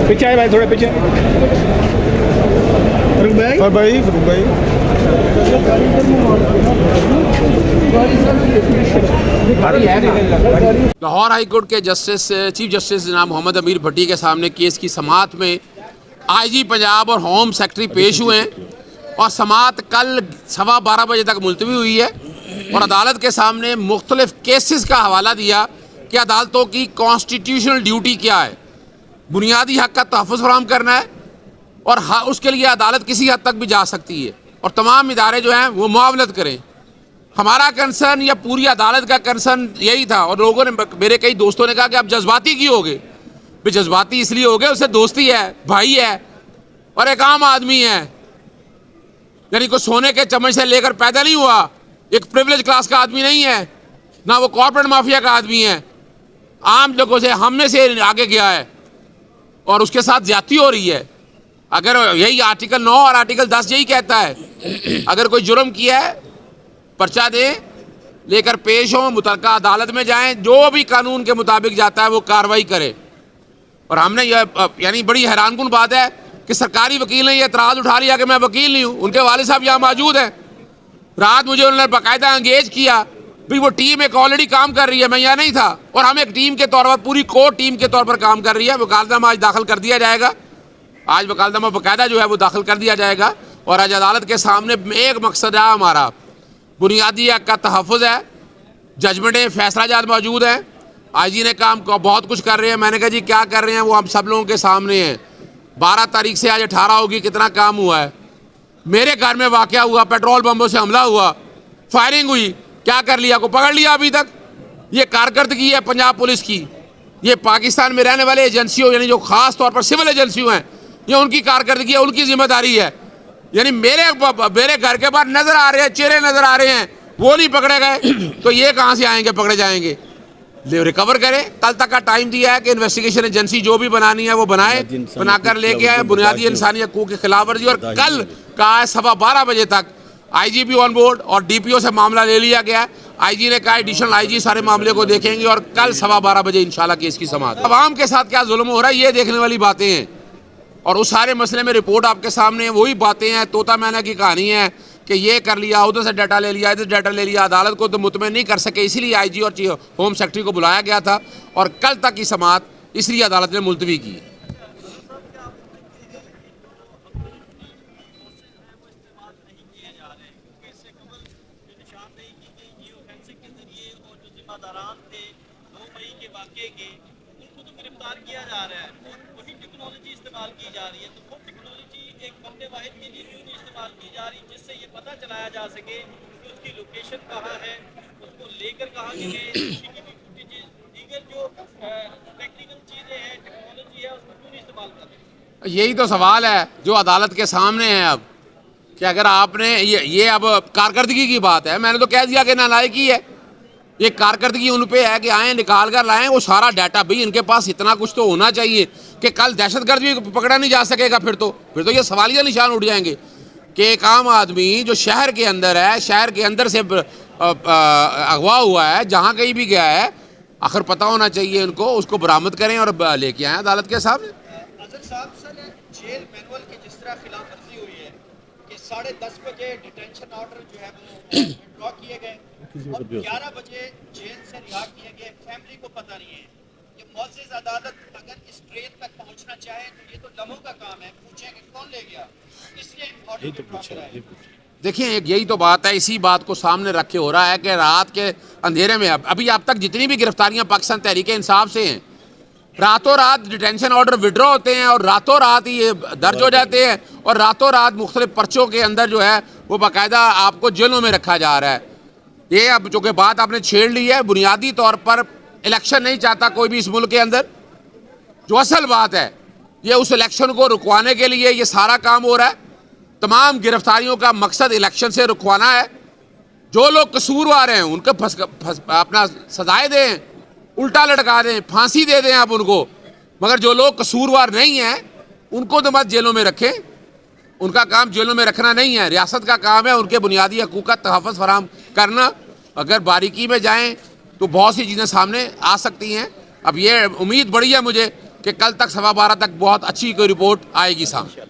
پیچھے آئے بھائی، تھوڑے پیچھے فاروق بھائی، فاروق بھائی لاہور ہائی کورٹ کے چیف جسٹس جناب محمد امیر بھٹی کے سامنے کیس کی سماعت میں آئی جی پنجاب اور ہوم سیکرٹری پیش ہوئے ہیں اور سماعت کل 12:15 بجے تک ملتوی ہوئی ہے اور عدالت کے سامنے مختلف کیسز کا حوالہ دیا کہ عدالتوں کی کانسٹیٹیوشنل ڈیوٹی کیا ہے، بنیادی حق کا تحفظ فراہم کرنا ہے اور اس کے لیے عدالت کسی حد تک بھی جا سکتی ہے اور تمام ادارے جو ہیں وہ معاونت کریں۔ ہمارا کنسرن یا پوری عدالت کا کنسرن یہی تھا اور لوگوں نے، میرے کئی دوستوں نے کہا کہ آپ جذباتی کیوں ہو گئے؟ بھی جذباتی اس لیے ہو گئے، اسے دوستی ہے، بھائی ہے اور ایک عام آدمی ہے، یعنی کوئی سونے کے چمچ سے لے کر پیدا نہیں ہوا، ایک پریویلیج کلاس کا آدمی نہیں ہے، نہ وہ کارپوریٹ مافیا کا آدمی ہے، عام لوگوں سے ہم نے سے آگے گیا ہے اور اس کے ساتھ زیادتی ہو رہی ہے۔ اگر یہی آرٹیکل 9 اور آرٹیکل 10 یہی کہتا ہے، اگر کوئی جرم کیا ہے پرچہ دیں، لے کر پیش ہوں، متعلقہ عدالت میں جائیں، جو بھی قانون کے مطابق جاتا ہے وہ کارروائی کرے۔ اور ہم نے یہ یعنی بڑی حیران کن بات ہے کہ سرکاری وکیل نے یہ اعتراض اٹھا لیا کہ میں وکیل نہیں ہوں، ان کے والد صاحب یہاں موجود ہیں، رات مجھے انہوں نے باقاعدہ انگیج کیا، بھی وہ ٹیم ایک آلریڈی کام کر رہی ہے، میں یہاں نہیں تھا اور ہم ایک ٹیم کے طور پر، پوری کورٹ ٹیم کے طور پر کام کر رہی ہے۔ وکالتنامہ آج داخل کر دیا جائے گا، آج وکالتنامہ باقاعدہ جو ہے وہ داخل کر دیا جائے گا اور آج عدالت کے سامنے ایک مقصد ہے ہمارا، بنیادی حق کا تحفظ ہے۔ ججمنٹیں، فیصلہ جات موجود ہیں، آئی جی نے کام کو بہت کچھ کر رہے ہیں، میں نے کہا جی کیا کر رہے ہیں، وہ ہم سب لوگوں کے سامنے ہیں۔ 12 تاریخ سے آج 18 ہوگی، کتنا کام ہوا ہے۔ میرے گھر میں واقعہ ہوا، پیٹرول بمبوں سے حملہ ہوا، فائرنگ ہوئی، کیا کر لیا؟ کو پکڑ لیا ابھی تک؟ یہ کارکردگی ہے پنجاب پولیس کی، یہ پاکستان میں رہنے والے ایجنسیوں، یعنی جو خاص طور پر سول ایجنسیوں ہیں، یہ ان کی کارکردگی ہے، ان کی ذمہ داری ہے۔ یعنی میرے گھر کے بعد نظر آ رہے ہیں، چہرے نظر آ رہے ہیں، وہ نہیں پکڑے گئے تو یہ کہاں سے آئیں گے، پکڑے جائیں گے؟ ریکور کریں، کل تک کا ٹائم دیا ہے کہ انویسٹیگیشن ایجنسی جو بھی بنانی ہے وہ بنائے، بنا کر لے کے آئے، بنیادی انسانی حقوق کی خلاف ورزی۔ اور کل کہا ہے 12:15 بجے تک آئی جی بھی آن بورڈ اور ڈی پی او سے معاملہ لے لیا گیا ہے، آئی جی نے کہا ایڈیشنل آئی جی سارے معاملے کو دیکھیں گے اور کل 12:15 بجے انشاءاللہ کیس کی سماعت۔ عوام کے ساتھ کیا ظلم ہو رہا ہے یہ دیکھنے والی باتیں ہیں اور اس سارے مسئلے میں رپورٹ آپ کے سامنے ہیں، وہی باتیں ہیں، طوطا مینا کی کہانی ہے کہ یہ کر لیا، ادھر سے ڈیٹا لے لیا، ادھر ڈیٹا لے لیا، عدالت کو تو مطمئن نہیں کر سکے، اسی لیے آئی جی اور ہوم سیکرٹری کو بلایا گیا تھا اور کل تک کی سماعت اس لیے عدالت نے ملتوی کی۔ گرفتار کیا جا رہا ہے، وہی ٹیکنالوجی استعمال کی جا رہی ہے، تو وہ ٹیکنالوجی ایک بندے واحد کے لیے کیوں نہیں استعمال کی جا رہی جس سے یہ پتہ چلایا جا سکے کہ اس کی لوکیشن کہاں ہے، اس کو لے کر کہاں گئے، دیگر جو ٹیکنیکل چیزیں ہیں، ٹیکنالوجی ہے، اس کو کیوں نہیں استعمال کر رہے؟ یہی تو سوال ہے جو عدالت کے سامنے ہے اب، کہ اگر آپ نے یہ اب کارکردگی کی بات ہے، میں نے تو کہہ دیا کہ نالائقی ہے، یہ کارکردگی ان پہ ہے کہ آئیں نکال کر لائیں وہ سارا ڈیٹا، بھئی ان کے پاس اتنا کچھ تو ہونا چاہیے کہ کل دہشت گرد بھی پکڑا نہیں جا سکے گا، پھر تو یہ سوالیہ نشان اٹھ جائیں گے کہ ایک عام آدمی جو شہر کے اندر ہے، شہر کے اندر سے اغوا ہوا ہے، جہاں کہیں بھی گیا ہے، آخر پتہ ہونا چاہیے ان کو، اس کو برآمد کریں اور لے کے آئیں عدالت کے سامنے۔ اظہر صاحب سر، جیل مینول کی جس طرح خلاف ورزی ہوئی ہے کہ 10:30 بجے ڈیٹینشن آرڈر جو ہے وہ ڈرا کیے گئے اور 11 بجے جیل سے رہا کیے گئے، فیملی کو پتہ نہیں ہے۔ یہ معزز عدالت اگر اس ٹرین تک پہنچنا چاہے تو یہ تو لمحوں کا کام ہے، پوچھیں کہ کون لے گیا، اس لیے آرڈر کو ڈرا کرایا۔ دیکھیں یہی تو بات ہے، اسی بات کو سامنے رکھ کے ہو رہا ہے کہ رات کے اندھیرے میں ابھی اب تک جتنی بھی گرفتاریاں پاکستان تحریک انصاف سے ہیں، راتوں رات ڈیٹینشن آرڈر وڈرا ہوتے ہیں اور راتوں رات ہی یہ درج ہو جاتے ہیں اور راتوں رات مختلف پرچوں کے اندر جو ہے وہ باقاعدہ آپ کو جیلوں میں رکھا جا رہا ہے۔ یہ اب چونکہ بات آپ نے چھیڑ لی ہے، بنیادی طور پر الیکشن نہیں چاہتا کوئی بھی اس ملک کے اندر، جو اصل بات ہے یہ اس الیکشن کو رکوانے کے لیے یہ سارا کام ہو رہا ہے۔ تمام گرفتاریوں کا مقصد الیکشن سے رکوانا ہے، جو لوگ قصوروار ہیں ان کو اپنا سزائے دیں، الٹا لٹکا دیں، پھانسی دے دیں آپ ان کو، مگر جو لوگ قصوروار نہیں ہیں ان کو تو مت جیلوں میں رکھیں، ان کا کام جیلوں میں رکھنا نہیں ہے، ریاست کا کام ہے ان کے بنیادی حقوق کا تحفظ فراہم کرنا۔ اگر باریکی میں جائیں تو بہت سی چیزیں سامنے آ سکتی ہیں۔ اب یہ امید بڑی ہے مجھے کہ کل تک 12:15 تک بہت اچھی کوئی رپورٹ آئے گی سامنے.